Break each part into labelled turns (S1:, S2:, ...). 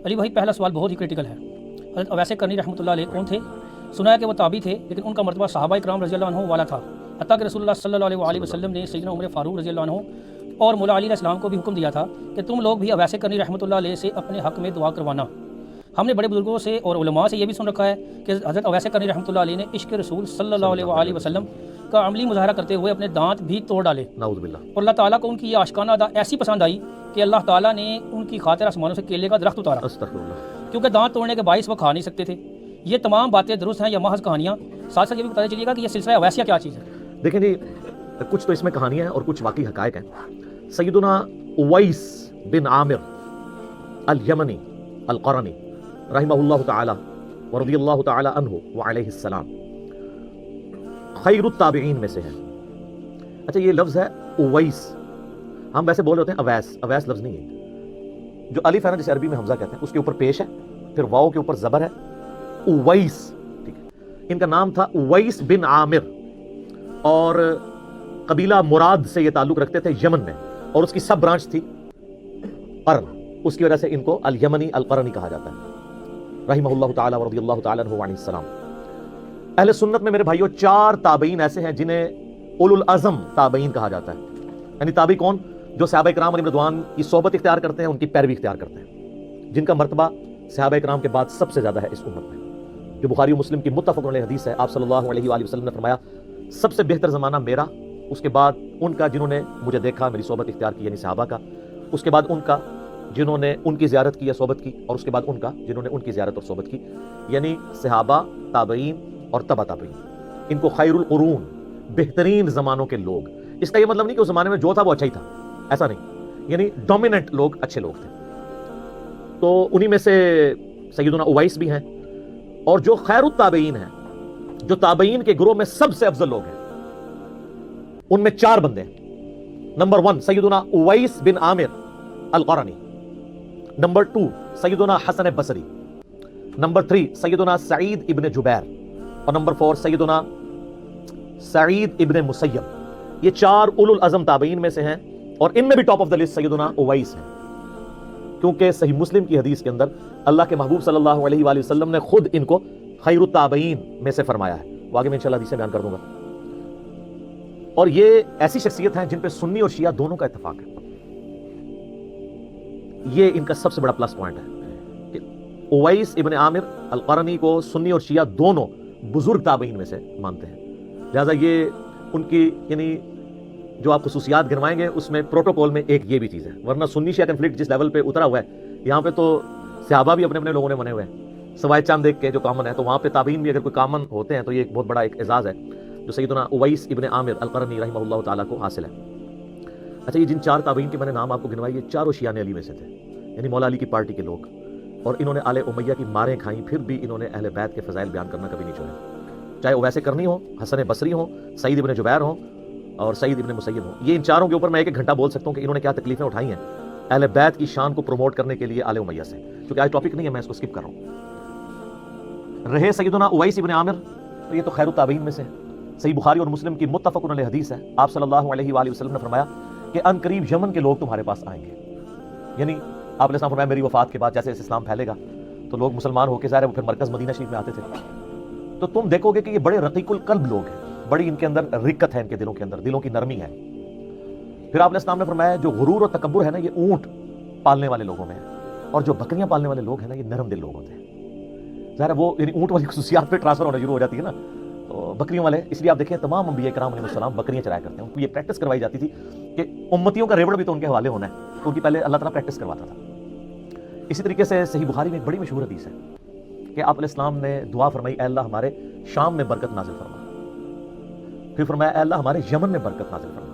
S1: علی بھائی پہلا سوال بہت ہی کرٹیکل ہے. حضرت اویس کرنی رحمۃ اللہ علیہ کون تھے؟ سنا ہے کہ وہ تابعی تھے لیکن ان کا مرتبہ صحابہ کرام رضی اللہ عنہ والا تھا، حتیٰ کہ رسول اللہ صلی اللہ علیہ وآلہ وسلم نے سیدنا عمر فاروق رضی اللہ عنہ اور مولا علی علیہ السلام کو بھی حکم دیا تھا کہ تم لوگ بھی اویس کرنی رحمۃ اللہ علیہ سے اپنے حق میں دعا کروانا. ہم نے بڑے بزرگوں سے اور علماء سے یہ بھی سن رکھا ہے کہ حضرت اویس کرنی رحمۃ اللہ علیہ نے عشق رسول صلی اللہ علیہ وآلہ وسلم کا عملی مظاہرہ کرتے ہوئے اپنے دانت بھی توڑ ڈالے.
S2: نعوذ باللہ.
S1: اور اللہ تعالیٰ کو ان کی یہ عاشقانہ ادا ایسی پسند آئی کہ اللہ تعالیٰ نے ان کی خاطر آسمانوں سے کیلے کا درخت اتارا،
S2: استغفر اللہ.
S1: کیونکہ دانت توڑنے کے باعث وہ کھا نہیں سکتے تھے. یہ تمام باتیں درست ہیں یا محض کہانیاں؟ ساتھ ساتھ یہ بھی بتایا چلیے گا کہ یہ سلسلہ اویسیہ کیا چیز ہے؟
S2: دیکھیں جی، کچھ تو اس میں کہانیاں ہیں اور کچھ واقعی حقائق ہیں. سیدنا اویس بن عامر الیمنی القرنی رحمہ اللہ تعالی ورضی اللہ تعالی عنہ وعلیہ السلام خیر التابعین میں سے ہے. اچھا، یہ لفظ ہے اویس، ہم ویسے بول رہے ہوتے ہیں اویس، اویس لفظ نہیں ہے. جو الف ہے نا، جسے عربی میں حمزہ کہتے ہیں، اس کے اوپر پیش ہے، پھر واو کے اوپر زبر ہے، اویس. ٹھیک ہے، ان کا نام تھا اویس بن عامر اور قبیلہ مراد سے یہ تعلق رکھتے تھے یمن میں، اور اس کی سب برانچ تھی قرن، اس کی وجہ سے ان کو الیمنی القرنی کہا جاتا ہے رحمہ اللہ تعالی ورضی اللہ تعالی عنہ وعلیہ السلام. اہل سنت میں میرے بھائیوں 4 تابعین ایسے ہیں جنہیں اولو العزم تابعین کہا جاتا ہے. یعنی تابعی کون؟ جو صحابہ کرام علیہم رضوان کی صحبت اختیار کرتے ہیں، ان کی پیروی اختیار کرتے ہیں، جن کا مرتبہ صحابہ کرام کے بعد سب سے زیادہ ہے اس امت میں. جو بخاری و مسلم کی متفق علیہ حدیث ہے، آپ صلی اللہ علیہ وآلہ وسلم نے فرمایا سب سے بہتر زمانہ میرا، اس کے بعد ان کا جنہوں نے مجھے دیکھا، میری صحبت اختیار کی، یعنی صحابہ کا، اس کے بعد ان کا جنہوں نے ان کی زیارت کی یا صحبت کی، اور اس کے بعد ان کا جنہوں نے ان کی زیارت اور صحبت کی، یعنی صحابہ، تابعین اور تبع تابعین. ان کو خیر القرون، بہترین زمانوں کے لوگ. اس کا یہ مطلب نہیں کہ اس زمانے میں جو تھا وہ اچھا ہی تھا، ایسا نہیں، یعنی ڈومیننٹ لوگ اچھے لوگ تھے. تو انہی میں سے سیدنا اویس بھی ہیں. اور جو خیر التابعین ہیں، جو تابعین کے گروہ میں سب سے افضل لوگ ہیں، ان میں 4 بندے ہیں. نمبر 1 سیدنا اویس بن عامر القرنی، نمبر 2 سیدنا حسن بصری، نمبر 3 سیدنا سعید ابن جبیر، اور نمبر 4 سیدنا سعید ابن مسیب. یہ 4 اولو العزم تابعین میں سے ہیں، اور ان میں بھی ٹاپ آف دا لسٹ سیدنا اویس ہیں، کیونکہ صحیح مسلم کی حدیث کے اندر اللہ کے محبوب صلی اللہ علیہ وآلہ وسلم نے خود ان کو خیر التابعین میں سے فرمایا ہے. وہ آگے میں انشاءاللہ حدیثیں بیان کر دوں گا. اور یہ ایسی شخصیت ہیں جن پہ سنی اور شیعہ دونوں کا اتفاق ہے. یہ ان کا سب سے بڑا پلس پوائنٹ ہے کہ اویس ابن عامر القرنی کو سنی اور شیعہ دونوں بزرگ تابعین میں سے مانتے ہیں. لہٰذا یہ ان کی یعنی جو آپ خصوصیات گنوائیں گے اس میں پروٹوکول میں ایک یہ بھی چیز ہے. ورنہ سنی شیعہ کنفلکٹ جس لیول پہ اترا ہوا ہے، یہاں پہ تو صحابہ بھی اپنے اپنے لوگوں نے بنے ہوئے ہیں، سوائے چند ایک کے جو کامن ہے. تو وہاں پہ تابعین بھی اگر کوئی کامن ہوتے ہیں تو یہ ایک بہت بڑا ایک اعزاز ہے جو سیدنا اویس ابن عامر القرنی رحمہ اللہ تعالیٰ کو حاصل ہے. اچھا، یہ جن 4 تابعین کے میں نے نام آپ کو گنوائے، یہ چاروں شیعہ علی میں سے تھے، یعنی مولا علی کی پارٹی کے لوگ. اور انہوں نے آل امیہ کی ماریں کھائیں، پھر بھی انہوں نے اہل بیت کے فضائل بیان کرنا کبھی نہیں چھوڑے. چاہے اویس کرنی ہو، حسن بصری ہو، سعید ابن جبیر ہو اور سعید ابن مسیب ہو. یہ ان 4 کے اوپر میں 1 گھنٹہ بول سکتا ہوں کہ انہوں نے کیا تکلیفیں اٹھائی ہیں اہل بیت کی شان کو پروموٹ کرنے کے لیے آل امیہ سے. کیونکہ آج ٹاپک نہیں ہے، میں اس کو سکپ کر رہا ہوں. رہے سیدنا اویس ابن عامر، تو یہ تو خیر التابعین میں سے ہے. صحیح بخاری اور مسلم کی متفق علیہ حدیث ہے، آپ صلی اللہ علیہ وآلہ وسلم نے فرمایا کہ ان قریب یمن کے لوگ تمہارے پاس آئیں گے. یعنی آپ نے فرمایا میری وفات کے بعد جیسے اسلام پھیلے گا تو لوگ مسلمان ہو کے ظاہر ہے وہ پھر مرکز مدینہ شریف میں آتے تھے. تو تم دیکھو گے کہ یہ بڑے رقیق القلب لوگ ہیں، بڑی ان کے اندر رقت ہے، ان کے دلوں کے اندر، دلوں کی نرمی ہے. پھر آپ نے اسلام نے فرمایا جو غرور اور تکبر ہے نا، یہ اونٹ پالنے والے لوگوں میں ہے، اور جو بکریاں پالنے والے لوگ ہیں نا، یہ نرم دل لوگ ہوتے ہیں. ظاہر ہے وہ یعنی اونٹ والی خصوصیات پہ ٹرانسفر ہونا شروع ہو جاتی ہے نا، تو بکریوں والے. اس لیے آپ دیکھیں تمام انبیاء کرام علیہ السلام بکریاں چرایا کرتے ہیں. ان کو یہ پریکٹس کروائی جاتی تھی کہ امتیوں کا ریوڑ بھی تو ان کے حوالے ہونا ہے، تو ان کی پہلے اللہ تعالیٰ پریکٹس کرواتا تھا. اسی طریقے سے صحیح بخاری میں ایک بڑی مشہور حدیث ہے کہ آپ علیہ السلام نے دعا فرمائی، اے اللہ ہمارے شام میں برکت نازل فرما. پھر فرمایا اے اللہ ہمارے یمن میں برکت نازل فرما.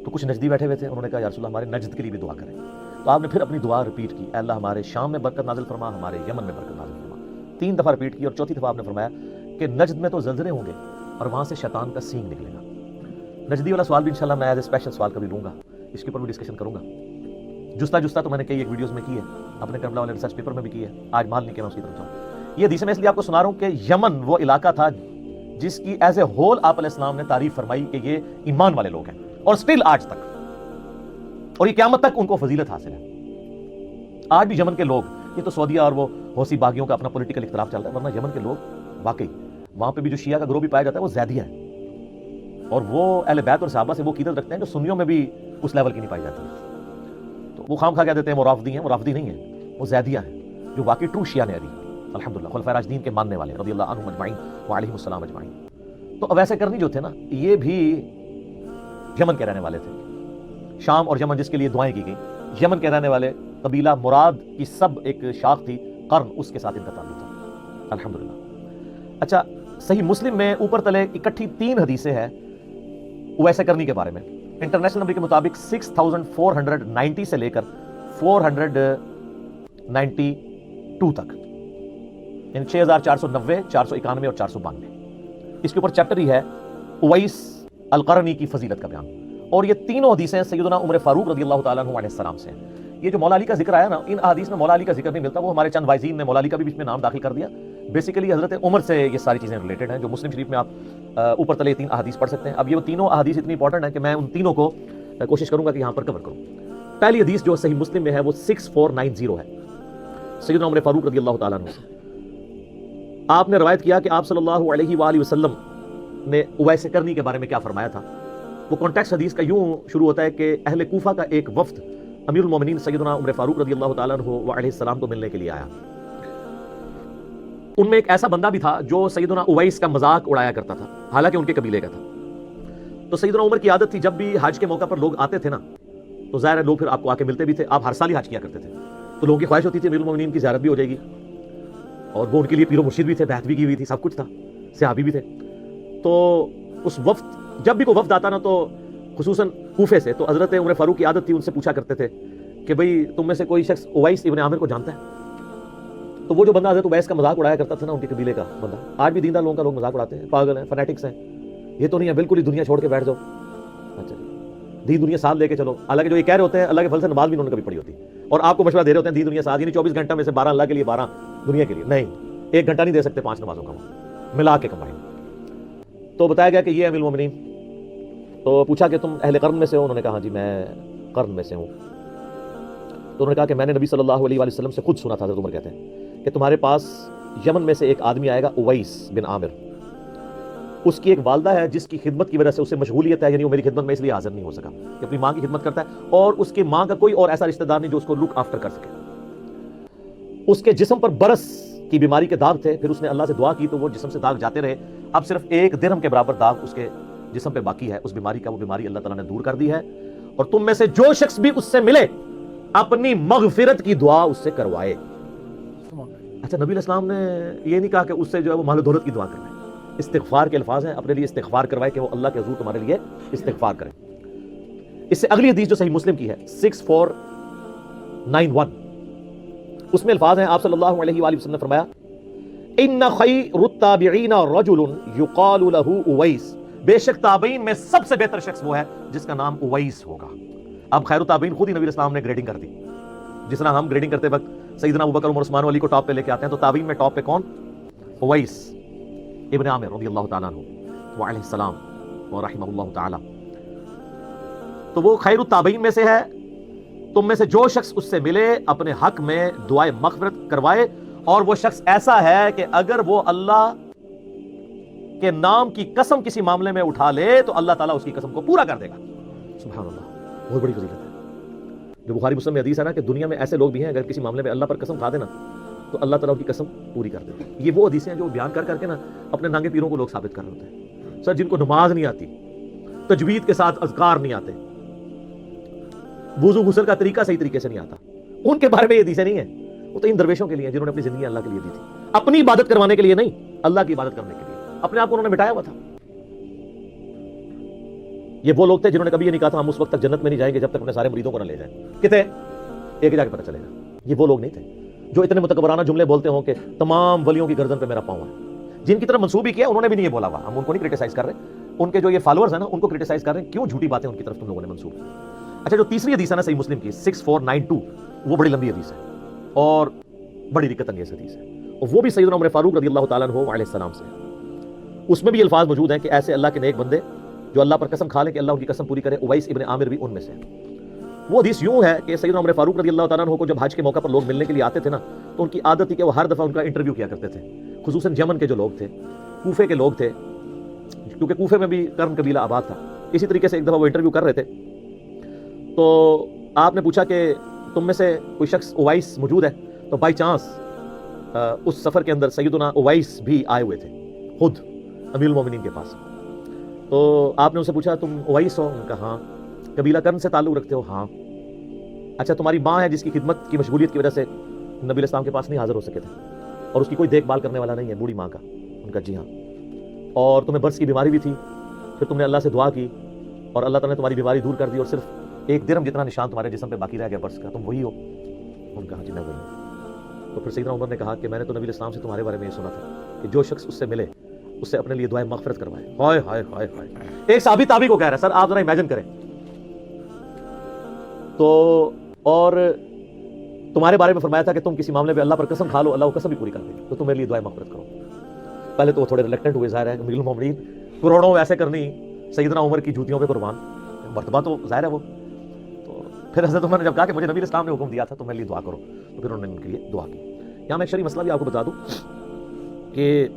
S2: تو کچھ نجدی بیٹھے ہوئے تھے، انہوں نے کہا یا رسول اللہ ہمارے نجد کے لیے بھی دعا کریں. تو آپ نے پھر اپنی دعا رپیٹ کی، اے اللہ ہمارے شام میں برکت نازل فرما، ہمارے یمن میں برکت نازل فرما. 3 دفعہ رپیٹ کی، اور چوتھی دفعہ آپ نے فرمایا کہ نجد میں تو زلزلے ہوں گے اور وہاں سے شیطان کا سینگ نکلے گا. نجدی والا سوال بھی انشاءاللہ میں ایز اے اسپیشل سوال کبھی لوں گا، اس کے اوپر بھی ڈسکشن کروں گا. جستا تو میں نے کئی ایک ویڈیوز میں کی ہے، اپنے کربلا والے ریسرچ پیپر میں بھی کی ہے. آج مال نہیں کہ میں اس کی طرف جاؤں. یہ حدیث میں اس لیے آپ کو سنا رہا ہوں کہ یمن وہ علاقہ تھا جس کی ایز اے ہول آپ علیہ السلام نے تعریف فرمائی کہ یہ ایمان والے لوگ ہیں، اور سٹل آج تک، اور یہ قیامت تک ان کو فضیلت حاصل ہے. آج بھی یمن کے لوگ یہ تو سعودیہ اور وہ حوثی باغیوں کا اپنا پولیٹیکل اختلاف چل رہا ہے، ورنہ یمن کے لوگ واقعی وہاں پہ بھی جو شیعہ کا گروہ بھی پایا جاتا ہے وہ زیدیہ ہے، اور وہ اہل بیت اور صحابہ سے وہ عقیدت رکھتے ہیں جو سنیوں میں بھی اس لیول کی نہیں پائی جاتی. تو وہ خام خواہ کہہ دیتے ہیں وہ رافضی ہیں، وہ رافضی نہیں ہیں، وہ زیدیہ ہیں جو واقعی ٹرو شیعہ نہری الحمدللہ خلفائے راشدین کے ماننے والے رضی اللہ عنہم اجمعین وعلیہم السلام اجمعین. تو اویس کرنی جو تھے نا یہ بھی یمن کے رہنے والے تھے. شام اور یمن جس کے لیے دعائیں کی گئیں، یمن کے رہنے والے قبیلہ مراد کی سب ایک شاخ تھی قرن، اس کے ساتھ ان کا تعلق تھا الحمدللہ. اچھا، صحیح مسلم میں اوپر تلے اکٹھی 3 حدیثیں ہیں اویس کرنی کے بارے میں. انٹرنیشنل نمبر کے مطابق 6490 سے لے کر 492 تک، یعنی 6490، 491 اور 492. اس کے اوپر چیپٹر ہی ہے اویس القرنی کی فضیلت کا بیان. اور یہ تینوں حدیثیں سیدنا عمر فاروق رضی اللہ تعالیٰ عنہ علیہ السلام سے ہیں. یہ جو مولا علی کا ذکر آیا نا، ان احادیث میں مولا علی کا ذکر نہیں ملتا، وہ ہمارے چند وائزین نے مولا علی کا بھی بیچ میں نام داخل کر دیا. بیسیکلی حضرت عمر سے یہ ساری چیزیں ریلیٹڈ ہیں، جو مسلم شریف میں آپ اوپر تلے 3 احادیث پڑھ سکتے ہیں. اب یہ وہ تینوں احادیث اتنی امپورٹنٹ ہیں کہ میں ان تینوں کو کوشش کروں گا کہ یہاں پر کور کروں. پہلی حدیث جو صحیح مسلم میں ہے وہ 6490 ہے سیدنا عمر فاروق رضی اللہ تعالیٰ عنہ سے. آپ نے روایت کیا کہ آپ صلی اللہ علیہ وآلہ وسلم نے اویس کرنی کے بارے میں کیا فرمایا تھا. وہ کانٹیکسٹ حدیث کا یوں شروع ہوتا ہے کہ اہل کوفہ کا ایک وفد امیر المومنین سیدنا عمر فاروق رضی اللہ تعالیٰ عنہ وعلیہ السلام کو ملنے کے لیے آیا. ان میں ایک ایسا بندہ بھی تھا جو سیدنا اویس کا مذاق اڑایا کرتا تھا، حالانکہ ان کے قبیلے کا تھا. تو سیدنا عمر کی عادت تھی جب بھی حج کے موقع پر لوگ آتے تھے نا، تو ظاہر ہے لوگ پھر آپ کو آ کے ملتے بھی تھے. آپ ہر سال ہی حج کیا کرتے تھے، تو لوگوں کی خواہش ہوتی تھی امیر المومنین کی زیارت بھی ہو جائے گی، اور وہ ان کے لیے پیر و مرشد بھی تھے، بیعت بھی کی ہوئی تھی، سب کچھ تھا، صحابی بھی تھے. تو اس وفد جب بھی کوئی وفد آتا نا، تو خصوصاً کوفے سے، تو حضرت عمر فاروق کی عادت تھی ان سے پوچھا کرتے تھے کہ بھئی تم میں سے کوئی شخص اویس ابن عامر کو جانتا ہے؟ تو وہ جو بندہ حضرت اویس کا مذاق اڑایا کرتا تھا نا، ان کے قبیلے کا بندہ، آج بھی دیندار لوگوں کا لوگ مذاق اڑاتے ہیں، پاگل ہیں، فنیٹکس ہیں، یہ تو نہیں ہے بالکل ہی دنیا چھوڑ کے بیٹھ جاؤ. اچھا دین دنیا ساتھ لے کے چلو. حالانکہ جو یہ کہہ رہے ہوتے ہیں اللہ کے فضل سے نماز بھی انہوں نے کبھی پڑھی ہوتی، اور آپ کو مشورہ دے رہے ہوتے ہیں دین دنیا ساتھ، یعنی 24 گھنٹہ میں سے 12 اللہ کے لیے، 12 دنیا کے لیے. نہیں، 1 گھنٹہ نہیں دے سکتے 5 نمازوں کا ملا کے کمبائن. تو بتایا گیا کہ یہ امیر المومنین. تو پوچھا کہ تم اہل قرن میں سے ہو؟ انہوں نے کہا ہاں جی میں قرن میں سے ہوں. تو انہوں نے کہا کہ میں نے نبی صلی اللہ علیہ وآلہ وسلم سے خود سنا تھا، حضرت عمر کہتے ہیں کہ تمہارے پاس یمن میں سے ایک آدمی آئے گا اویس بن عامر، اس کی ایک والدہ ہے جس کی خدمت کی وجہ سے اسے مشغولیت ہے، یعنی وہ میری خدمت میں اس لیے حاضر نہیں ہو سکا، کہ اپنی ماں کی خدمت کرتا ہے، اور اس کی ماں کا کوئی اور ایسا رشتہ دار نہیں جو اس کو لک آفٹر کر سکے. اس کے جسم پر برس کی بیماری کے داغ تھے، پھر اس نے اللہ سے دعا کی تو وہ جسم سے داغ جاتے رہے. اب صرف 1 درہم کے برابر داغ اس کے جسم پہ باقی ہے اس بیماری کا. وہ بیماری اللہ تعالیٰ نے دور کر دی ہے، اور تم میں سے جو شخص بھی اس سے ملے اپنی مغفرت کی دعا اس سے کروائے. اچھا، نبی علیہ السلام نے یہ نہیں کہا کہ اس سے جو ہے وہ مال و دولت کی دعا کرنا ہے. استغفار کے الفاظ ہیں، اپنے لیے استغفار کروائے کہ وہ اللہ کے حضور تمہارے لیے استغفار کرے. اس سے اگلی حدیث جو صحیح مسلم کی ہے 6491، اس میں الفاظ ہیں آپ صلی اللہ علیہ وآلہ وسلم نے فرمایا ان خیر التابعین رجل یقال له اویس، بے شک تابعین میں سب سے بہتر شخص وہ ہے جس کا نام اویس ہوگا. اب خیر التابعین خود ہی نبی علیہ السلام نے گریڈنگ کر دی، جس طرح ہم گریڈنگ کرتے وقت سیدنا ابوبکر عمر عثمان علی کو ٹاپ پہ لے کے آتے ہیں، تو تابعین میں ٹاپ پہ کون؟ اویس ابن عامر رضی اللہ تعالیٰ عنہ وعلیہ السلام ورحمہ اللہ تعالی. تو وہ خیر التابعین میں سے ہے. تم میں سے جو شخص اس سے ملے اپنے حق میں دعائے مغفرت کروائے، اور وہ شخص ایسا ہے کہ اگر وہ اللہ کے نام کی قسم کسی معاملے میں اٹھا لے تو اللہ تعالیٰ اس کی قسم کو پورا کر دے گا. سبحان اللہ، بہت بڑی فضیلت ہے. جو بخاری مسلم میں حدیث ہے نا کہ دنیا میں ایسے لوگ بھی ہیں اگر کسی معاملے میں اللہ پر قسم کھا دے نا تو اللہ تعالیٰ کی قسم پوری کر دے. یہ وہ حدیثیں ہیں جو بیان کر کر کے نا اپنے نانگے پیروں کو لوگ ثابت کر رہے ہوتے ہیں. سر جن کو نماز نہیں آتی، تجوید کے ساتھ اذکار نہیں آتے، وضو غسل کا طریقہ صحیح طریقے سے نہیں آتا، ان کے بارے میں یہ حدیثیں نہیں ہیں. وہ تو ان درویشوں کے لیے جنہوں نے اپنی زندگی اللہ کے لیے دی تھی، اپنی عبادت کروانے کے لیے نہیں، اللہ کی عبادت کرنے کے لیے. اپنے آپ کو انہوں نے مٹایا ہوا تھا. یہ وہ لوگ تھے جنہوں نے کبھی یہ نہیں کہا تھا ہم اس وقت تک جنت میں نہیں جائیں گے جب تک اپنے سارے مریدوں کو نہ لے جائیں. کتنے ایک جا کے پتہ چلے گا. یہ وہ لوگ نہیں تھے جو اتنے متکبرانہ جملے بولتے ہوں کہ تمام ولیوں کی گردن پہ میرا پاؤں ہے. جن کی طرف منسوب ہی کیا انہوں نے بھی نہیں یہ بولا ہوا. ہم ان کو نہیں کرٹیسائز کر رہے، ان کے جو یہ فالوورز ہیں نا ان کو کرٹیسائز کر رہے ہیں کیوں جھوٹی باتیں ان کی طرف تم لوگوں نے منسوب. اچھا، جو تیسری حدیث ہے نا صحیح مسلم کی 6492، وہ بڑی لمبی حدیث ہے اور بڑی دقت انگیز حدیث ہے، اور وہ بھی سیدنا عمر فاروق رضی اللہ تعالیٰ عنہ علیہ السلام سے. اس میں بھی الفاظ موجود ہیں کہ ایسے اللہ کے نیک بندے جو اللہ پر قسم کھا لیں کہ اللہ ان کی قسم پوری کرے. اویس ابن عامر بھی ان میں سے. وہ حدیث یوں ہے کہ سیدنا عمر فاروق رضی اللہ تعالیٰ عنہ کو جب حج کے موقع پر لوگ ملنے کے لیے آتے تھے نا تو ان کی عادت تھی کہ وہ ہر دفعہ ان کا انٹرویو کیا کرتے تھے، خصوصاً یمن کے جو لوگ تھے، کوفے کے لوگ تھے، کیونکہ کوفے میں بھی کرن قبیلہ آباد تھا۔ اسی طریقے سے ایک دفعہ وہ انٹرویو کر رہے تھے، تو آپ نے پوچھا کہ تم میں سے کوئی شخص اویس موجود ہے؟ تو بائی چانس اس سفر کے اندر سیدنا اویس بھی آئے ہوئے تھے خود امیر المومنین کے پاس۔ تو آپ نے ان سے پوچھا تم اویس ہو؟ ان کا ہاں۔ قبیلہ کرن سے تعلق رکھتے ہو؟ ہاں۔ اچھا تمہاری ماں ہے جس کی خدمت کی مشغولیت کی وجہ سے نبی علیہ السلام کے پاس نہیں حاضر ہو سکے تھے اور اس کی کوئی دیکھ بھال کرنے والا نہیں ہے، بوڑھی ماں کا؟ ان کا جی ہاں۔ اور تمہیں برس کی بیماری بھی تھی، پھر تم نے اللہ سے دعا کی اور اللہ تعالیٰ نے تمہاری بیماری دور کر دی اور صرف ایک درہم جتنا نشان تمہارے جسم پہ باقی رہ گیا برس کا، تم وہی ہو؟ ان کا ہاں جی میں وہی ہوں۔ تو پھر سیدنا عمر نے کہا کہ میں نے تو نبی علیہ السلام سے تمہارے بارے میں یہ سنا تھا کہ جو شخص اس سے ملے اس سے اپنے لیے دعائے مغفرت کروائے۔ ہائے ہائے ہائے ہائے، ایک صحابی تابعی کو کہہ رہا ہے، سر آپ ذرا امیجن کریں تو، اور تمہارے بارے میں فرمایا تھا کہ تم کسی معاملے پہ اللہ پر قسم کھا لو، اللہ وہ قسم بھی پوری کر دے گا، تو تم میرے لیے دعائے مغفرت کرو۔ پہلے تو وہ تھوڑے ریلیکٹنٹ ہوئے، ظاہر ہے امیر المومنین کروڑوں ایسے کرنی سیدنا عمر کی جوتیوں پہ قربان، مرتبہ تو ظاہر ہے وہ۔ تو پھر حضرت عمر نے جب کہا کہ مجھے نبی اسلام نے حکم دیا تھا تو میرے لیے دعا کرو، تو پھر انہوں نے ان کے لیے دعا کی۔ یہاں میں ایک شرعی مسئلہ بھی آپ کو بتا دوں کہ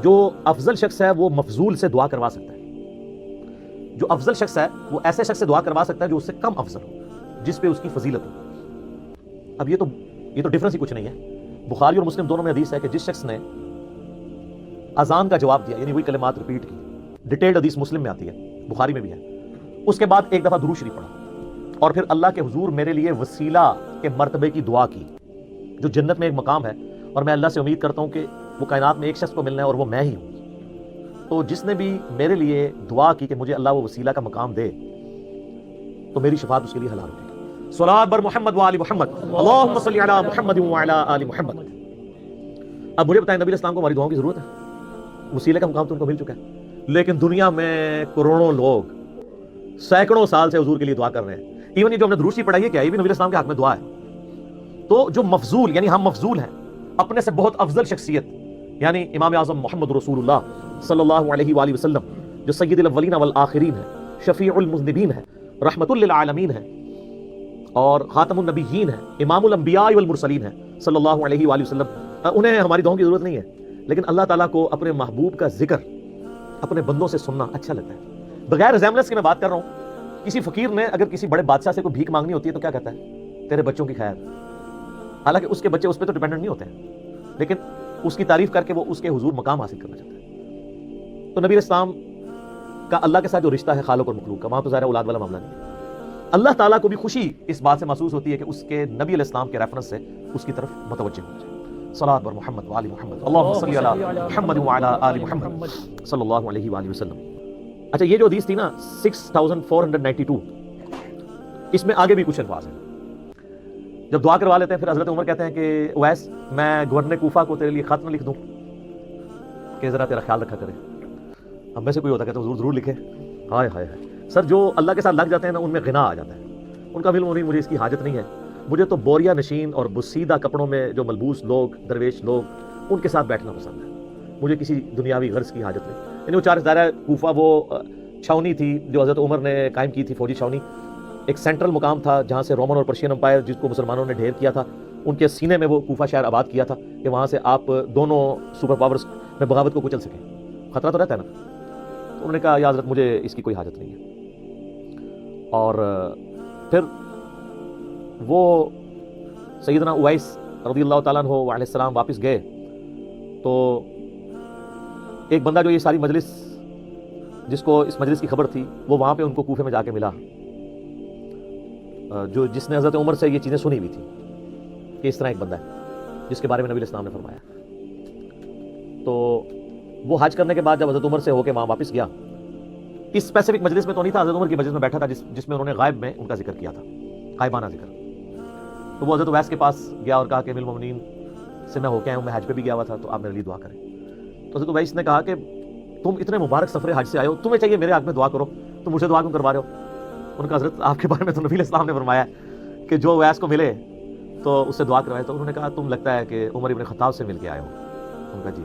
S2: جو افضل شخص ہے وہ مفضول سے دعا کروا سکتا ہے، جو افضل شخص ہے وہ ایسے شخص سے دعا کروا سکتا ہے جو اس سے کم افضل ہو، جس پہ اس کی فضیلت ہو۔ اب یہ تو ڈفرنس ہی کچھ نہیں ہے۔ بخاری اور مسلم دونوں میں حدیث ہے کہ جس شخص نے اذان کا جواب دیا، یعنی وہی کلمات ریپیٹ کی، ڈیٹیلڈ حدیث مسلم میں آتی ہے، بخاری میں بھی ہے، اس کے بعد ایک دفعہ درود شریف پڑھا اور پھر اللہ کے حضور میرے لیے وسیلہ کے مرتبے کی دعا کی، جو جنت میں ایک مقام ہے، اور میں اللہ سے امید کرتا ہوں کہ وہ کائنات میں ایک شخص کو ملنا ہے اور وہ میں ہی ہوں، تو جس نے بھی میرے لیے دعا کی کہ مجھے اللہ وہ وسیلہ کا مقام دے تو میری شفاعت اس کے لیے حلال ہوگی۔ صلوات بر محمد و آل محمد، اللہم صلی علی محمد و علی آل محمد۔ اب مجھے بتائیں نبی علیہ السلام کو ہماری دعاؤں کی ضرورت ہے؟ وسیلے کا مقام تو ان کو مل چکا ہے، لیکن دنیا میں کروڑوں لوگ سینکڑوں سال سے حضور کے لیے دعا کر رہے ہیں۔ ایون یہ جو ہم نے درود شریف پڑھائی ہے کیا یہ بھی نبی علیہ السلام کے حق میں دعا ہے؟ تو جو مفضول، یعنی ہم مفضول ہیں، اپنے سے بہت افضل شخصیت یعنی امام اعظم محمد رسول اللہ صلی اللہ علیہ وآلہ وسلم جو سید الاولین والآخرین ہے، شفیع المذنبین ہے، رحمت للعالمین ہے اور خاتم النبیین ہے، امام الانبیاء والمرسلین ہے صلی اللہ علیہ وآلہ وسلم، انہیں ہماری دعاؤں کی ضرورت نہیں ہے، لیکن اللہ تعالیٰ کو اپنے محبوب کا ذکر اپنے بندوں سے سننا اچھا لگتا ہے۔ بغیر ریزیمبلنس کی میں بات کر رہا ہوں، کسی فقیر نے اگر کسی بڑے بادشاہ سے کوئی بھیک مانگنی ہوتی ہے تو کیا کہتا ہے؟ تیرے بچوں کی خیر، حالانکہ اس کے بچے اس پہ تو ڈیپینڈنٹ نہیں ہوتے ہیں، لیکن اس کی تعریف کر کے وہ اس کے حضور مقام حاصل کرنا چاہتا ہے۔ تو نبی اسلام کا اللہ کے ساتھ جو رشتہ ہے خالق اور مخلوق کا، وہاں تو ظاہر اولاد والا معاملہ نہیں ہے۔ اللہ تعالیٰ کو بھی خوشی اس بات سے محسوس ہوتی ہے کہ اس کے نبی علیہ السلام کے ریفرنس سے اس کی طرف متوجہ ہو جائے۔ صلوات بر محمد و آل محمد، اللہم صلی علی محمد و علی آل محمد صلی اللہ علیہ وآلہ وسلم۔ اچھا یہ جو حدیث تھی نا 6492، اس میں آگے بھی کچھ الفاظ ہیں۔ جب دعا کروا لیتے ہیں پھر حضرت عمر کہتے ہیں کہ اویس میں گورنر کوفہ کو تیرے لیے خط نہ لکھ دوں کہ ذرا تیرا خیال رکھا کرے؟ اب میں سے کوئی ہوتا کہتا حضور ضرور لکھے۔ ہائے ہائے ہائے سر، جو اللہ کے ساتھ لگ جاتے ہیں نا ان میں غنا آ جاتا ہے، ان کا علم نہیں، مجھے اس کی حاجت نہیں ہے، مجھے تو بوریا نشین اور بسیدہ کپڑوں میں جو ملبوس لوگ، درویش لوگ، ان کے ساتھ بیٹھنا پسند ہے، مجھے کسی دنیاوی غرض کی حاجت نہیں۔ یعنی وہ چار دائرہ کوفہ وہ چھاونی تھی جو حضرت عمر نے قائم کی تھی، فوجی چھاونی، ایک سینٹرل مقام تھا جہاں سے رومن اور پرشین امپائر جس کو مسلمانوں نے ڈھیر کیا تھا، ان کے سینے میں وہ کوفہ شہر آباد کیا تھا کہ وہاں سے آپ دونوں سپر پاورز میں بغاوت کو کچل سکیں، خطرہ تو رہتا ہے نا۔ تو انہوں نے کہا یا حضرت مجھے اس کی کوئی حاجت نہیں ہے۔ اور پھر وہ سیدنا اویس رضی اللہ تعالیٰ عنہ علیہ السلام واپس گئے تو ایک بندہ جو یہ ساری مجلس، جس کو اس مجلس کی خبر تھی، وہ وہاں پہ ان کو کوفے میں جا کے ملا، جس نے حضرت عمر سے یہ چیزیں سنی ہوئی تھی کہ اس طرح ایک بندہ ہے جس کے بارے میں نبی علیہ السلام نے فرمایا۔ تو وہ حج کرنے کے بعد جب حضرت عمر سے ہو کے وہاں واپس گیا، اس اسپیسیفک مجلس میں تو نہیں تھا، حضرت عمر کی مجلس میں بیٹھا تھا جس میں انہوں نے غائب میں ان کا ذکر کیا تھا، غائبانہ ذکر۔ تو وہ حضرت اویس کے پاس گیا اور کہا کہ امیر المومنین سے میں ہو کے آیا ہوں، میں حج پہ بھی گیا ہوا تھا، تو آپ میرے لیے دعا کریں۔ تو حضرت اویس نے کہا کہ تم اتنے مبارک سفر حج سے آئے ہو، تمہیں چاہیے میرے حق میں دعا کرو، تم مجھے دعا کیوں کروا رہے ہو؟ ان کا حضرت آپ کے بارے میں تو نبی علیہ السلام نے فرمایا کہ جو اویس کو ملے تو اس سے دعا کروائے۔ تو انہوں نے کہا تم لگتا ہے کہ عمر ابن خطاب سے مل کے آئے ہو۔ ان کا جی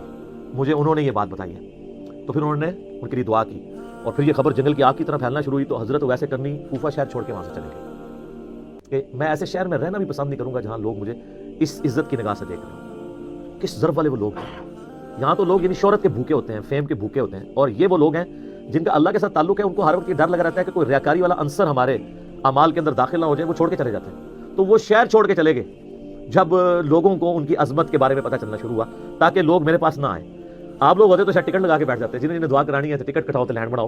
S2: مجھے انہوں نے یہ بات بتائی ہے۔ تو پھر انہوں نے ان کے لیے دعا کی اور پھر یہ خبر جنگل کی آگ کی طرح پھیلنا شروع ہوئی، تو حضرت اویس کرنی کوفہ شہر چھوڑ کے وہاں سے چلے گئے کہ میں ایسے شہر میں رہنا بھی پسند نہیں کروں گا جہاں لوگ مجھے اس عزت کی نگاہ سے دیکھ رہے ہوں، کس ضرب والے وہ لوگ ہیں. یہاں تو لوگ یعنی شہرت کے بھوکے ہوتے ہیں، فیم کے بھوکے ہوتے ہیں، اور یہ وہ لوگ ہیں جن کا اللہ کے ساتھ تعلق ہے. ان کو ہر وقت یہ ڈر لگا رہتا ہے کہ کوئی ریاکاری والا عنصر ہمارے اعمال کے اندر داخل نہ ہو جائے. وہ چھوڑ کے چلے جاتے ہیں. تو وہ شہر چھوڑ کے چلے گئے جب لوگوں کو ان کی عظمت کے بارے میں پتہ چلنا شروع ہوا، تاکہ لوگ میرے پاس نہ آئیں. آپ لوگ ہوتے تو شاید ٹکٹ لگا کے بیٹھ جاتے، جنہیں دعا کرانی ہے تو ٹکٹ کٹاؤ تو لینڈ بناؤ.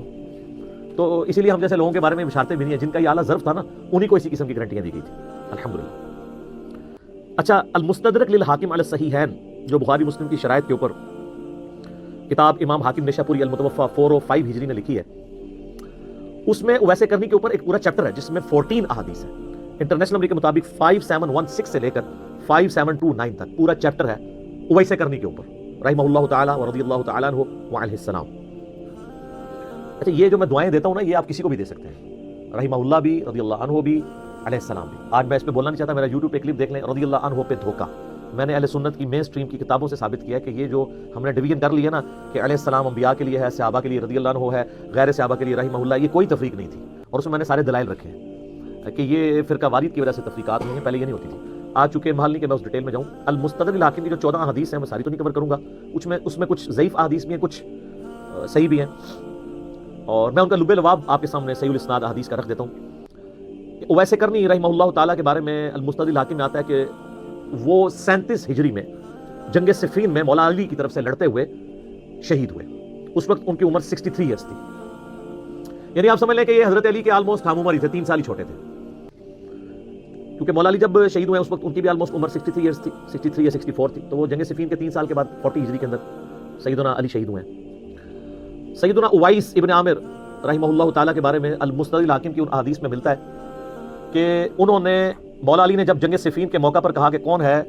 S2: تو اسی لیے ہم جیسے لوگوں کے بارے میں بشارتیں بھی نہیں ہیں، جن کا یہ اعلیٰ ظرف تھا نا، انہی کو اسی قسم کی گارنٹیاں دی گئی تھی. الحمدللہ. اچھا، المستدرک للحاکم علی الصحیحین جو بخاری مسلم کی شرائط کے اوپر کتاب امام حاکم نشاپوری المتوفا 405 ہجری نے لکھی ہے، اس میں اویسے کرنی کے اوپر ایک پورا چیپٹر ہے جس میں 14 احادیث ہیں. انٹرنیشنل نمبر کے مطابق 5716 سے لے کر 5729 تک پورا چیپٹر ہے اویسے کرنی کے اوپر، رحمہ اللہ تعالی و رضی اللہ تعالی عنہ وعلیہ السلام. اچھا، یہ جو میں دعائیں دیتا ہوں نا، یہ آپ کسی کو بھی دے سکتے ہیں، رحمہ اللہ بھی، رضی اللہ عنہ بھی، علیہ السلام بھی. آج میں اس پہ بولنا نہیں چاہتا، میرا یوٹیوب پہ کلپ دیکھ لیں، رضی اللہ عنہ پہ دھوکہ. میں نے اہل سنت کی مین سٹریم کی کتابوں سے ثابت کیا ہے کہ یہ جو ہم نے ڈویژن کر لیا نا کہ علیہ السلام انبیاء کے لیے ہے، صحابہ کے لیے رضی اللہ عنہ ہے، غیر صحابہ کے لیے رحمہ اللہ، یہ کوئی تفریق نہیں تھی. اور اس میں نے سارے دلائل رکھے ہیں کہ یہ فرقہ واریت کی وجہ سے تفریقات ہوئی ہیں، پہلے یہ نہیں ہوتی تھی. آج چونکہ محل نہیں کہ میں اس ڈیٹیل میں جاؤں. المستدرک للحاکم کی جو 14 احادیث ہیں میں ساری تو نہیں کور کروں گا، اس میں کچھ ضعیف احادیث بھی ہیں، کچھ صحیح بھی ہیں، اور میں ان کا لب لباب آپ کے سامنے صحیح الاسناد احادیث کا رکھ دیتا ہوں. اویس کرنی رحمہ اللہ تعالیٰ کے بارے میں المستدرک للحاکم میں آتا ہے کہ وہ 37 ہجری میں جنگ صفین میں مولا علی کی طرف سے لڑتے ہوئے شہید ہوئے. اس وقت ان کی عمر 63 ایئرس تھی. یعنی آپ سمجھ لیں کہ یہ حضرت علی کے آلموسٹ ہم عمر ہی تھے، 3 سال ہی چھوٹے تھے، کیونکہ مولا علی جب شہید ہوئے اس وقت ان کی بھی آلموسٹ عمر 63 ایئرس تھی، 63 یا 64 تھی. تو وہ جنگ صفین کے 3 سال کے بعد 40 ہجری کے اندر سیدنا علی شہید ہوئے ہیں. سیدنا اویس ابن عامر رحمہ اللہ تعالیٰ کے بارے میں المستدرک للحاکم کی ان احادیث میں ملتا ہے کہ انہوں نے مولا علی نے جب جنگ صفین کے موقع پر کہا کہ کون ہے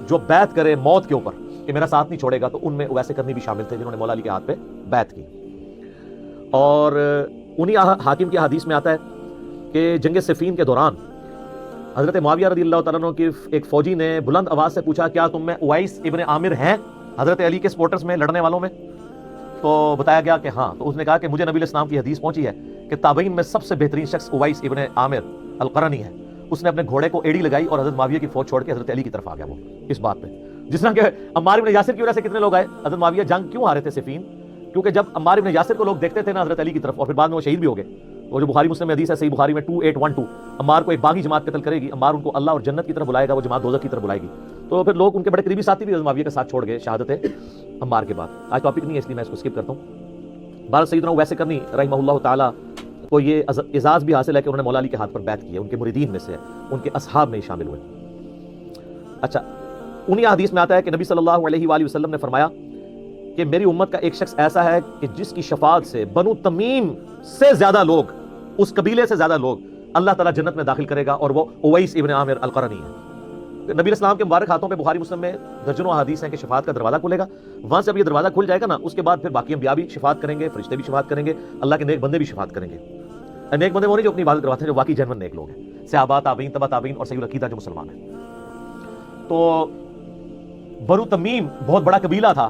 S2: جو بیعت کرے موت کے اوپر کہ میرا ساتھ نہیں چھوڑے گا، تو ان میں اویس کرنی بھی شامل تھے جنہوں نے مولا علی کے ہاتھ پہ بیعت کی. اور انہی حاکم کی حدیث میں آتا ہے کہ جنگ صفین کے دوران حضرت معاویہ رضی اللہ تعالیٰ عنہ کی ایک فوجی نے بلند آواز سے پوچھا کیا تم میں اویس ابن عامر ہیں حضرت علی کے سپورٹرز میں، لڑنے والوں میں؟ تو بتایا گیا کہ ہاں. تو اس نے کہا کہ مجھے نبی علیہ السلام کی حدیث پہنچی ہے کہ تابعین میں سب سے بہترین شخص اویس ابن عامر القرنی ہے. اس نے اپنے گھوڑے کو ایڑی لگائی اور حضرت معاویہ کی فوج چھوڑ کے حضرت علی کی طرف آ گیا. وہ اس بات پہ جس طرح کہ عمار بن یاسر کی وجہ سے کتنے لوگ آئے. حضرت معاویہ جنگ کیوں ہارے تھے صفین؟ کیونکہ جب عمار بن یاسر کو لوگ دیکھتے تھے نا حضرت علی کی طرف، اور پھر بعد میں وہ شہید بھی ہو گئے. وہ جو بخاری مسلم میں حدیث ہے صحیح بخاری میں 2812، عمار کو ایک باغی جماعت قتل کرے گی، عمار ان کو اللہ اور جنت کی طرف بلائے گا، وہ جماعت دوزخ کی طرف بلائے گی. تو پھر لوگ ان کے بڑے قریبی ساتھی بھی حضرت معاویہ کا ساتھ چھوڑ گئے شہادت عمار کے بعد. آج ٹاپک نہیں ہے اس لیے میں اس کو اسکپ کرتا ہوں. بہرحال سیدنا اویس کرنی رحمہ اللہ تعالیٰ کو یہ اعزاز بھی حاصل ہے کہ انہوں نے مولا علی کے ہاتھ پر بیعت کی ہے، ان کے مریدین میں سے، ان کے اصحاب میں شامل ہوئے. اچھا، انہی حدیث میں آتا ہے کہ نبی صلی اللہ علیہ وآلہ وسلم نے فرمایا کہ میری امت کا ایک شخص ایسا ہے کہ جس کی شفاعت سے بنو تمیم سے زیادہ لوگ، اس قبیلے سے زیادہ لوگ اللہ تعالیٰ جنت میں داخل کرے گا، اور وہ اویس ابن عامر القرنی ہے. نبی علیہ السلام کے مبارک ہاتھوں پہ بخاری مسلم میں درجنوں احادیث ہیں کہ شفاعت کا دروازہ کھلے گا. وہاں سے اب یہ دروازہ کھل جائے گا نا، اس کے بعد پھر باقی انبیاء بھی شفاعت کریں گے، فرشتے بھی شفاعت کریں گے، اللہ کے نیک بندے بھی شفاعت کریں گے. نیک بندے وہ نہیں جو اپنی عبادت کرواتے ہیں، جو واقعی جنون نیک لوگ ہیں، صحابہ، تابعین، تبع تابعین اور صحیح العقیدہ جو مسلمان ہیں. تو بنو تمیم بہت بڑا قبیلہ تھا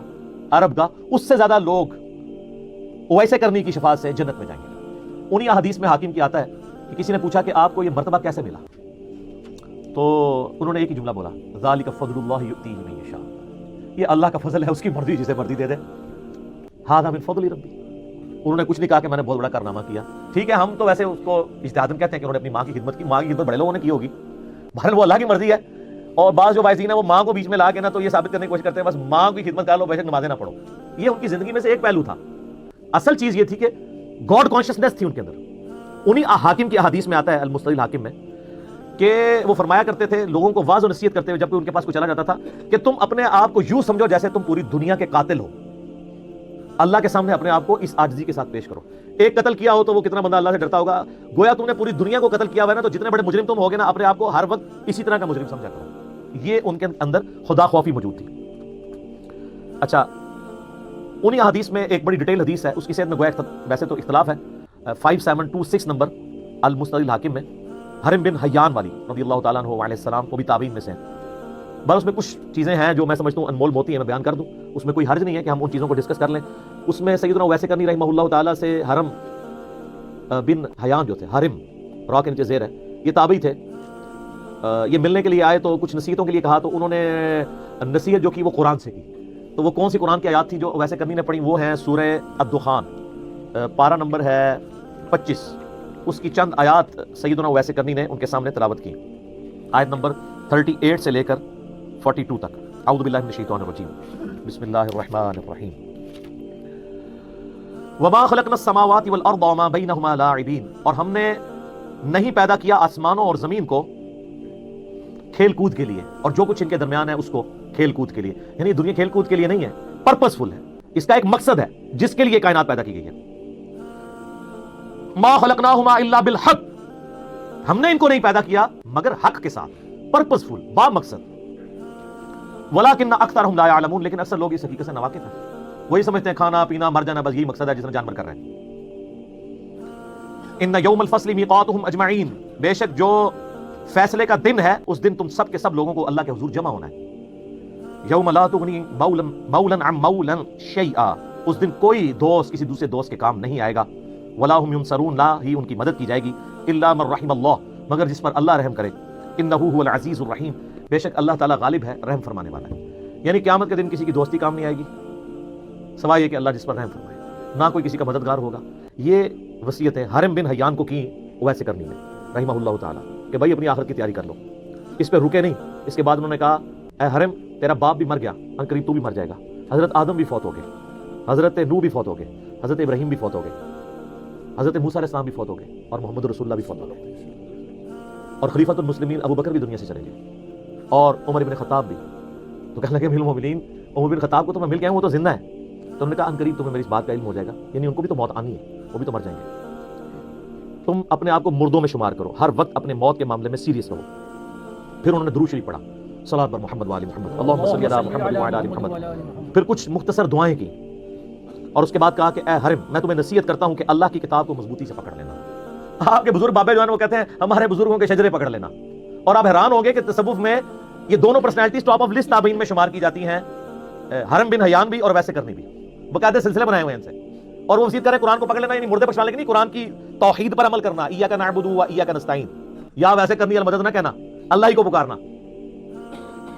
S2: عرب کا، اس سے زیادہ لوگ اویس کرنی کی شفاعت سے جنت میں جائیں گے. انہی حدیث میں حاکم کی آتا ہے کہ کسی نے پوچھا کہ آپ کو یہ مرتبہ کیسے ملا؟ تو انہوں نے ایک ہی جملہ بولا، ذالک فضل اللہ یؤتیہ من یشاء، یہ اللہ کا فضل ہے، اس کی مرضی جسے مرضی دے دے، ھذا من فضل ربی. انہوں نے کچھ نہیں کہا کہ میں نے بہت بڑا کارنامہ کیا. ٹھیک ہے، ہم تو ویسے اس کو اجتہاداً کہتے ہیں کہ انہوں نے اپنی ماں کی خدمت کی. ماں کی خدمت بڑے لوگوں نے کی ہوگی، بہرحال وہ اللہ کی مرضی ہے. اور بعض جو وائزین ہیں وہ ماں کو بیچ میں لا کے نا تو یہ ثابت کرنے کی کوشش کرتے ہیں بس ماں کی خدمت کر لو، بے شک نمازیں نہ پڑھو. یہ ان کی زندگی میں سے ایک پہلو تھا. اصل چیز یہ تھی کہ گاڈ کانشسنس تھی ان کے اندر. انہی حاکم کی احادیث میں آتا ہے المستدرک حاکم میں کہ وہ فرمایا کرتے تھے لوگوں کو واعظ و نصیحت کرتے ہوئے جب کوئی ان کے پاس کوئی چلا جاتا تھا کہ تم اپنے آپ کو یوں سمجھو جیسے تم پوری دنیا کے قاتل ہو. اللہ کے سامنے اپنے آپ کو اس عاجزی کے ساتھ پیش کرو. ایک قتل کیا ہو تو وہ کتنا بندہ اللہ سے ڈرتا ہوگا. گویا تم نے پوری دنیا کو قتل کیا ہوا ہے نا، تو جتنے بڑے مجرم تم ہوگے نا اپنے آپ کو ہر وقت اسی طرح کا مجرم سمجھا کرو. یہ ان کے اندر خدا خوفی موجود تھی. اچھا، انہی حدیث میں ایک بڑی ڈیٹیل حدیث ہے، اس کی صحت میں گویا ویسے تو اختلاف ہے. 5726 نمبر المستدرک حاکم میں حرم بن حیان والی رضی اللہ تعالیٰ عنہ علیہ السلام کو بھی تابعین میں سے ہیں. بس اس میں کچھ چیزیں ہیں جو میں سمجھتا ہوں انمول موتی ہیں، میں بیان کر دوں. اس میں کوئی حرج نہیں ہے کہ ہم ان چیزوں کو ڈسکس کر لیں. اس میں سیدنا اویس کرنی رحمہ اللہ تعالیٰ سے حرم بن حیان جو تھے، حرم را کے نیچے زیر ہے، یہ تابعی تھے. یہ ملنے کے لیے آئے تو کچھ نصیحتوں کے لیے کہا، تو انہوں نے نصیحت جو کی وہ قرآن سے کی. تو وہ کون سی قرآن کی آیات تھی جو ویسے کرنی نے پڑھی؟ وہ ہے سورہ الدخان، پارہ نمبر ہے 25. اس کی چند آیات سیدنا ویسے کرنی نے ان کے سامنے تلاوت کی. آیت نمبر 38 سے لے کر 42 تک. اعوذ باللہ من الشیطان الرجیم، بسم اللہ الرحمن الرحیم. وما خلقنا السماوات والارض وما بینہما لاعبین، اور ہم نے نہیں پیدا کیا آسمانوں اور زمین کو کھیل کود کے لیے، اور جو کچھ ان کے درمیان ہے اس کو کھیل کود کے لیے. یعنی دنیا کھیل کود کے لیے نہیں ہے، پرپسفل ہے، اس کا ایک مقصد ہے جس کے لیے کائنات پیدا کی گئی ہے. ما خلقناہما الا بالحق، ہم نے ان کو نہیں پیدا کیا مگر حق کے ساتھ، پرپسفل، با مقصد. ولکن اکثرهم لا يعلمون، لیکن اکثر لوگ اس حقیقت سے ناواقف ہیں. وہی سمجھتے ہیں کھانا پینا مر جانا بس یہی مقصد ہے جس میں جانور کر رہے ہیں. ان یوم الفصل میقاتهم اجمعین، بے شک جو فیصلے کا دن ہے اس دن تم سب کے سب لوگوں کو اللہ کے حضور جمع ہونا ہے. یوم لا تغنی مولا عن مولا شیئا، اس دن کوئی دوست کسی دوسرے دوست کے کام نہیں آئے گا. ولا هم ينصرون، لا ہی ان کی مدد کی جائے گی. الا من رحم اللہ، مگر جس پر اللہ رحم کرے. انہ هو العزیز الرحیم، بے شک اللہ تعالیٰ غالب ہے، رحم فرمانے والا ہے. یعنی قیامت کے دن کسی کی دوستی کام نہیں آئے گی سوائے یہ کہ اللہ جس پر رحم فرمائے، نہ کوئی کسی کا مددگار ہوگا. یہ وصیت ہے حرم بن حیان کو کی ویسے کرنی ہے رحمہ اللہ تعالیٰ کہ بھائی اپنی آخرت کی تیاری کر لو. اس پہ رکے نہیں. اس کے بعد انہوں نے کہا اے حرم تیرا باپ بھی مر گیا، ان قریب تو بھی مر جائے گا. حضرت آدم بھی فوت ہو گئے، حضرت نوح بھی فوت ہو گئے، حضرت ابراہیم بھی فوت ہو گئے، حضرت موسیٰ علیہ السلام بھی فوت ہو گئے، اور محمد رسول اللہ بھی فوت ہو گئے. اور خلیفۃ المسلمین ابو بکر بھی دنیا سے چلے گئے، اور عمر ابن خطاب بھی. تو کہنے لگے المومنین، عمر بن خطاب کو تو میں مل گیا ہوں، وہ تو زندہ ہے. تو انہوں نے کہا ان قریب تمہیں میری اس بات کا علم ہو جائے گا، یعنی ان کو بھی تو موت آنی ہے، وہ بھی تو مر جائیں گے. تم اپنے آپ کو مردوں میں شمار کرو، ہر وقت اپنے موت کے معاملے میں سیریس رہو. پھر انہوں نے درود شریف پڑھا، صلاۃ بر محمد وآل محمد، اللہم صلی علی محمد وعلی آل محمد. پھر کچھ مختصر دعائیں کی، اور اس کے بعد کہا کہ اے حرم میں تمہیں نصیحت کرتا ہوں کہ اللہ کی کتاب کو مضبوطی سے پکڑ لینا. آپ کے بزرگ بابے جو ہیں وہ کہتے ہیں ہمارے بزرگوں کے شجرے پکڑ لینا. اور آپ حیران ہوں گے کہ تصوف میں یہ دونوں پرسنالٹیز ٹاپ آف لسٹ تابعین میں شمار کی جاتی ہیں، حرم بن حیان بھی اور ویسے کرنی بھی. باقاعدہ سلسلے بنائے ہوئے ہیں ان سے. اور وہ وصیت کریں قرآن کو پکڑ لینا، یعنی مردے پچھوانے کی نہیں، قرآن کی توحید پر عمل کرنا. ایاک نعبد و ایاک نستعین، یا ویسے کرنی المدد نہ کہنا، اللہ ہی کو پکارنا.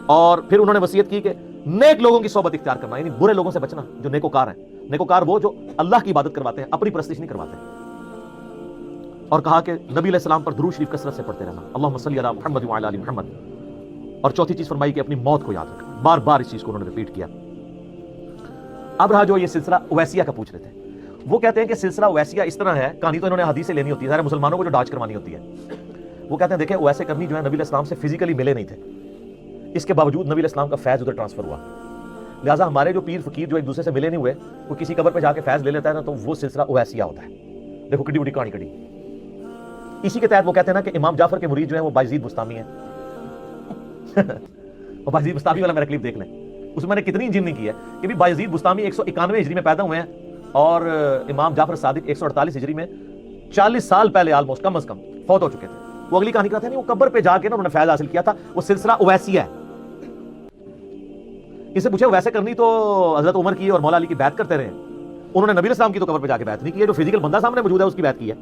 S2: اور پھر انہوں نے وصیت کی کہ نیک لوگوں کی صحبت اختیار کرنا، یعنی برے لوگوں سے بچنا جو نیکوکار ہیں. نیکوکار وہ جو اللہ کی عبادت کرواتے ہیں، اپنی پرستش نہیں کرواتے. اور کہا کہ نبی علیہ السلام پر درود شریف کثرت سے پڑھتے رہنا، اللہم صلی علی محمد وعلی آل محمد. اور چوتھی چیز فرمائی کہ اپنی موت کو یاد رکھنا. بار بار اس چیز کو انہوں نے ریپیٹ کیا. اب رہا جو یہ سلسلہ اویسیہ کا پوچھ رہے تھے، وہ کہتے ہیں کہ سلسلہ اویسیہ اس طرح ہے، کہانی تو انہوں نے حدیث سے لینی ہوتی ہے، سارے مسلمانوں کو جو ڈاج کروانی ہوتی ہے. وہ کہتے ہیں دیکھیں اویسے کرنی جو ہے نبی علیہ السلام سے فزیکلی ملے نہیں تھے، اس کے باوجود نبی علیہ السلام کا فیض ادھر ٹرانسفر ہوا. لہٰذا ہمارے جو پیر فقیر جو ایک دوسرے سے ملے نہیں ہوئے، وہ کسی قبر پہ جا کے فیض لے لیتا ہے نا، تو وہ سلسلہ اویسیہ ہوتا ہے. دیکھو کڈی بڑی کہانی کڑی. اسی کے تحت وہ کہتے ہیں نا کہ امام جعفر کے مرید جو ہیں وہ بایزید بستامی ہیں. اور بایزید بستامی والا میرا کلپ دیکھ لیں، اس میں نے کتنی انجن نہیں کی ہے کہ بھی بایزید بستامی 191 ہجری میں پیدا ہوئے ہیں، اور امام جعفر صادق 148 ہجری میں 40 سال پہلے آلموسٹ کم از کم فوت ہو چکے تھے. وہ اگلی کہانی کہتے ہیں وہ قبر پہ جا کے نا انہوں نے فیض حاصل کیا تھا. وہ سلسلہ اویسیہ ہے. اس سے پوچھے ویسے کرنی تو حضرت عمر کی اور مولا علی کی بیعت کرتے رہے، انہوں نے نبی علیہ السلام کی تو قبر پہ جا کے بیعت نہیں کی ہے، جو فزیکل بندہ سامنے موجود ہے اس کی بیعت کی ہے.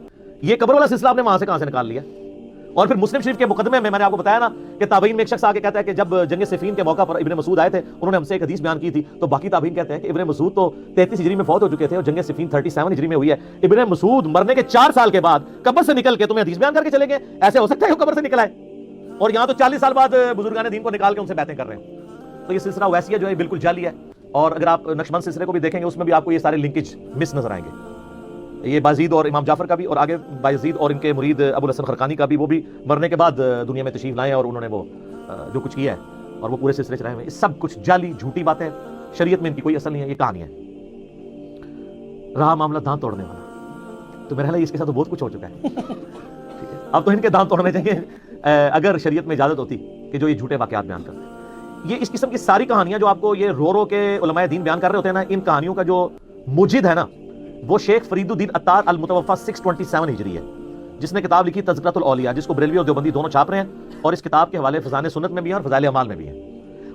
S2: یہ قبر والا سلسلہ آپ نے وہاں سے کہاں سے نکال لیا؟ اور پھر مسلم شریف کے مقدمے میں نے آپ کو بتایا نا کہ تابعین میں ایک شخص آ کے کہتا ہے کہ جب جنگ صفین کے موقع پر ابن مسعود آئے تھے، انہوں نے ہم سے ایک حدیث بیان کی تھی، تو باقی تابعین کہتے ہیں کہ ابن مسعود تو 33 ہجری میں فوت ہو چکے تھے، اور جنگ صفین 37 ہجری میں ہوئی ہے. ابن مسعود مرنے کے 4 سال کے بعد قبر سے نکل کے تمہیں حدیث بیان کر کے چلے گئے؟ ایسے ہو سکتا ہے وہ قبر سے نکلا ہے؟ اور یہاں تو 40 سال بعد بزرگان دین کو نکال کے ان سے باتیں کر رہے ہیں. تو یہ سلسلہ ویسیہ جو ہے بالکل جعلی ہے. اور اگر آپ نقشبند سلسلے کو بھی دیکھیں گے اس میں بھی آپ کو یہ سارے لنکیج مس نظر آئیں گے. یہ بایزید اور امام جعفر کا بھی، اور آگے بایزید اور ان کے مرید ابو الحسن خرقانی کا بھی، وہ بھی مرنے کے بعد دنیا میں تشریف لائے اور انہوں نے وہ جو کچھ کیا ہے اور وہ پورے سلسلے چلائے ہوئے. سب کچھ جعلی جھوٹی باتیں، شریعت میں ان کی کوئی اصل نہیں ہے، یہ کہانی ہے. رہا معاملہ دانت توڑنے والا، تو میرا خیال ہے اس کے ساتھ تو بہت کچھ ہو چکا ہے. ٹھیک ہے، اب تو ان کے دانت توڑنے چاہیے اگر شریعت میں اجازت ہوتی کہ جو یہ جھوٹے واقعات بیان کرتے ہیں. یہ اس قسم کی ساری کہانیاں جو آپ کو یہ رو کے علماء دین بیان کر رہے ہوتے ہیں نا، ان کہانیوں کا جو مجد ہے نا وہ شیخ فرید الدین عطار المتوفا 627 ہجری ہے، جس نے کتاب لکھی تذکرۃ الاولیاء، جس کو بریلوی اور دیوبندی دونوں چھاپ رہے ہیں، اور اس کتاب کے حوالے فضائل سنت میں بھی ہیں اور فضائل اعمال میں بھی ہیں.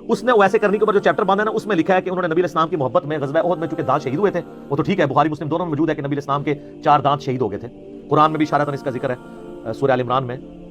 S2: اس نے ویسے کرنے کے اوپر جو چیپٹر باندھا ہے نا، اس میں لکھا ہے کہ انہوں نے نبی علیہ السلام کی محبت میں غزوہ احد میں چونکہ دانت شہید ہوئے تھے، وہ تو ٹھیک ہے، بخاری مسلم دونوں میں موجود ہے کہ نبی علیہ السلام کے 4 دانت شہید ہو گئے تھے. قرآن میں بھی اشارتاً اس کا ذکر ہے سورہ آل عمران میں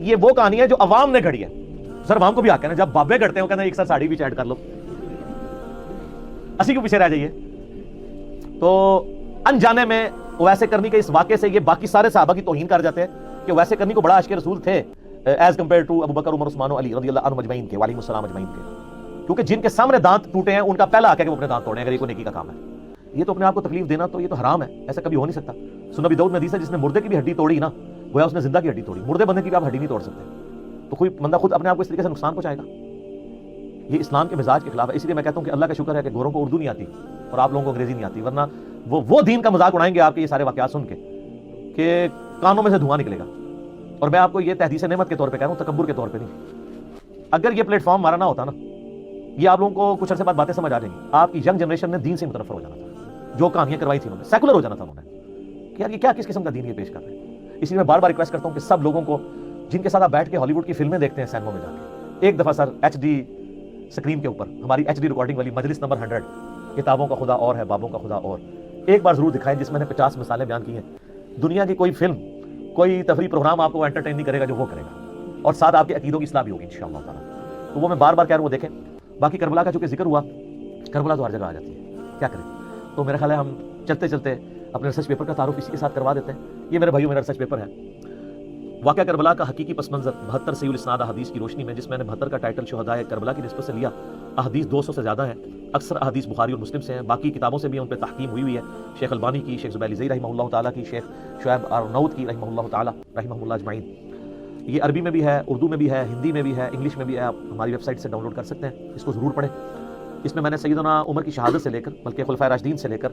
S2: یہ وہ کہانی ہے جو عوام نے گھڑی ہے. سر عوام کو بھی آکے نا جب بابے گھڑتے ہیں وہ کہتے ہیں ایک ساتھ ساڑی بھی ایڈ کر لو, اسی کو پیچھے رہ جائیے. تو انجانے میں اویس کرنی کے اس واقعے سے یہ باقی سارے صحابہ کی توہین کر جاتے ہیں کہ اویس کرنی کو بڑا عاشق رسول تھے ایز کمپیئر ٹو ابو بکر, عمر, عثمان و علی رضی اللہ عنہم اجمعین کے, وعلیہم السلام اجمعین کے, کیونکہ جن کے سامنے دانت ٹوٹے ہیں ان کا پہلا حق ہے کہ وہ اپنے دانت توڑیں اگر یہ کوئی نیکی کا کام ہے. یہ تو اپنے آپ کو تکلیف دینا تو یہ تو حرام ہے, ایسا کبھی ہو نہیں سکتا. سنن ابی داؤد میں حدیث ہے جس نے مردے کی بھی ہڈی توڑی نا گویا اس نے زندہ کی ہڈی توڑی. مردے بندے کی بھی آپ ہڈی نہیں توڑ سکتے, تو کوئی بندہ خود اپنے آپ کو اس طریقے سے نقصان پہنچائے گا. یہ اسلام کے مزاج کے خلاف ہے. اسی لیے میں کہتا ہوں کہ اللہ کا شکر ہے کہ گوروں کو اردو نہیں آتی اور آپ لوگوں کو انگریزی نہیں آتی, ورنہ وہ دین کا مذاق اڑائیں گے آپ کے یہ سارے واقعات سن کے کہ کانوں میں سے دھواں نکلے گا. اور میں آپ کو یہ تحدیث نعمت کے طور پہ کہہ رہا ہوں, تکبر کے طور پہ نہیں. اگر یہ پلیٹ فارم ہمارا نہ ہوتا نا, یہ آپ لوگوں کو کچھ عرصے بعد باتیں سمجھ آ جائیں گی. آپ کی ینگ جنریشن نے دین سے متنفر ہو جانا تھا, جو کہانیاں کروائی تھی انہوں نے, سیکولر ہو جانا تھا انہوں نے کہ یار یہ کیا کس قسم کا دین یہ پیش کر رہے ہیں. اس لیے میں بار بار ریکویسٹ کرتا ہوں کہ سب لوگوں کو جن کے ساتھ آپ بیٹھ کے ہالی ووڈ کی فلمیں دیکھتے ہیں سینما میں جا کے, ایک دفعہ سر ایچ ڈی اسکرین کے اوپر ہماری ایچ ڈی ریکارڈنگ والی مجلس نمبر 100 کتابوں کا خدا اور ہے بابوں کا خدا اور ایک بار ضرور دکھائیں, جس میں نے 50 مثالیں بیان کی ہیں. دنیا کی کوئی فلم کوئی تفریح پروگرام آپ کو انٹرٹین نہیں کرے گا جو وہ کرے گا, اور ساتھ آپ کے عقیدوں کی اصلاح بھی ہوگی انشاءاللہ تعالیٰ. تو وہ میں بار بار کہہ رہا ہوں وہ دیکھیں. باقی کربلا کا چونکہ ذکر ہوا, کربلا تو ہر جگہ آ جاتی ہے, کیا کریں. تو میرا خیال ہے ہم چلتے چلتے اپنے ریسرچ پیپر کا تعارف اسی کے ساتھ کروا دیتے ہیں. یہ میرے بھائیوں میرا ریسرچ پیپر ہے, واقعہ کربلا کا حقیقی پس منظر 72 صحیح الاسناد احادیث کی روشنی میں, جس میں نے 72 کا ٹائٹل شہداء کربلا کی نسبت سے لیا. احادیث 200 سے زیادہ ہیں, اکثر احادیث بخاری اور مسلم سے ہیں, باقی کتابوں سے بھی ان پہ تحقیم ہوئی ہے, شیخ البانی کی, شیخ زبیلی زئی رحمہ اللہ تعالیٰ کی, شیخ شعیب ارناؤت کی رحمہ اللہ تعالیٰ رحمہ اللہ اجمعین. یہ عربی میں بھی ہے, اردو میں بھی ہے, ہندی میں بھی ہے, انگلش میں بھی ہے. آپ ہماری ویب سائٹ سے ڈاؤن لوڈ کر سکتے ہیں, اس کو ضرور پڑھیں. اس میں میں نے سیدنا عمر کی شہادت سے لے کر بلکہ خلفائے راشدین سے لے کر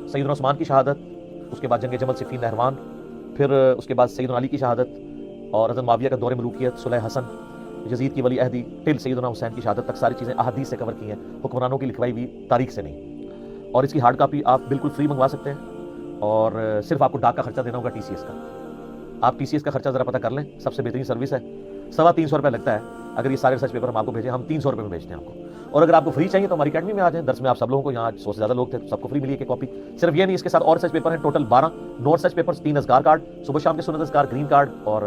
S2: سیدنا عثمان کی شہادت, اس کے بعد جنگ جمل صفین نہروان, پھر اس کے بعد سیدنا علی کی شہادت اور حضرت معاویہ کا دور ملوکیت, صلح حسن, یزید کی ولی عہدی, ٹل سیدنا حسین کی شہادت تک ساری چیزیں احادیث سے کور کی ہیں, حکمرانوں کی لکھوائی ہوئی تاریخ سے نہیں. اور اس کی ہارڈ کاپی آپ بالکل فری منگوا سکتے ہیں, اور صرف آپ کو ڈاک کا خرچہ دینا ہوگا TCS کا. آپ TCS کا خرچہ ذرا پتہ کر لیں, سب سے بہترین سروس ہے. 350 روپے لگتا ہے اگر یہ سارے ریسرچ پیپر ہم آپ کو بھیجیں, ہم 300 روپے میں بھیجتے ہیں آپ کو. اور اگر آپ کو فری چاہیے تو ہماری اکیڈمی میں آ جائیں, درس میں آپ سب لوگوں کو, یہاں 100 سے زیادہ لوگ تھے, سب کو فری ملی ایک کاپی. صرف یہ نہیں, اس کے ساتھ اور ریسرچ پیپر ہیں ٹوٹل 12, 9 ریسرچ پیپرز, 3 اذکار کارڈ, صبح شام کے سنت اذکار, گرین کارڈ, اور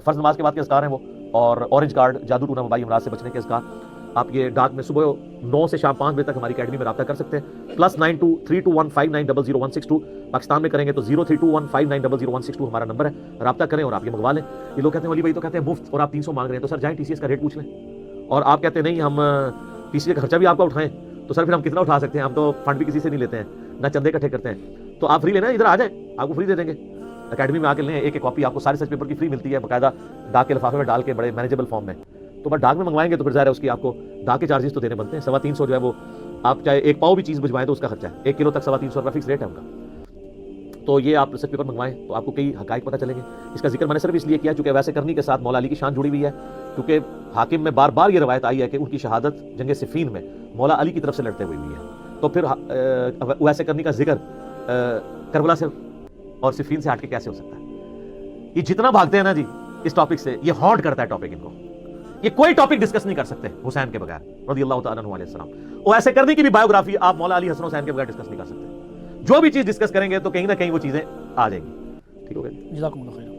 S2: فرض نماز کے بعد کے اذکار ہیں وہ, اور اورنج کارڈ, جادو ٹونا وبائی امراض سے بچنے کے اذکار. آپ یہ ڈاک میں صبح 9 سے شام 5 بجے تک ہماری اکیڈمی میں رابطہ کر سکتے ہیں. +923215900162 پاکستان میں کریں گے تو 032159000162 ہمارا نمبر ہے, رابطہ کریں اور آپ یہ منگوا لیں. یہ لوگ کہتے ہیں ولی بھائی تو کہتے ہیں مفت اور آپ 300 مانگ رہے ہیں, تو سر جائیں TCS کا ریٹ پوچھ لیں. اور آپ کہتے ہیں نہیں ہم TCS کا خرچہ بھی آپ کا اٹھائیں, تو سر پھر ہم کتنا اٹھا سکتے ہیں, ہم تو فنڈ بھی کسی سے نہیں لیتے ہیں, نہ چندے اکٹھے کرتے ہیں. تو آپ فری لینا, ادھر آ جائیں, آپ کو فری دے دیں گے. اکیڈمی میں آ کے لیں, ایک کاپی آپ کو سارے ریسرچ پیپر کی فری ملتی ہے, باقاعدہ ڈاک کے لفافے میں ڈال کے, بڑے مینیجبل فارم میں. تو بس ڈاک میں منگوائیں گے تو پھر ظاہر ہے اس کی آپ کو ڈاک کے چارجز تو دینے بنتے ہیں. 350 جو ہے وہ آپ چاہے ایک پاؤ بھی چیز بھجوائیں تو اس کا خرچہ ہے, 1 کلو تک 350 روپے فکس ریٹ ہے ان کا. تو یہ آپ ریسرچ پیپر منگوائیں تو آپ کو کئی حقائق پتہ چلیں گے. اس کا ذکر میں نے صرف اس لیے کیا چونکہ ویسے کرنی کے ساتھ مولا علی کی شان جڑی ہوئی ہے, کیونکہ حاکم میں بار بار یہ روایت آئی ہے کہ ان کی شہادت جنگ صفین میں مولا علی کی طرف سے لڑتے ہوئے ہوئی ہے. تو پھر ویسے کرنی کا ذکر کربلا سے اور صفین سے ہٹ کے کیسے ہو سکتا ہے. یہ جتنا بھاگتے ہیں نا جی اس ٹاپک سے, یہ ہانٹ کرتا ہے ٹاپک ان کو. یہ کوئی ٹاپک ڈسکس نہیں کر سکتے حسین کے بغیر رضی اللہ تعالیٰ عنہ علیہ السلام. اور ایسے کرنے کی بھی بایوگرافی آپ مولا علی حسن حسین کے بغیر ڈسکس نہیں کر سکتے. جو بھی چیز ڈسکس کریں گے تو کہیں نہ کہیں وہ چیزیں آ جائیں گی. ٹھیک ہو گیا,
S1: جزاکم اللہ خیر.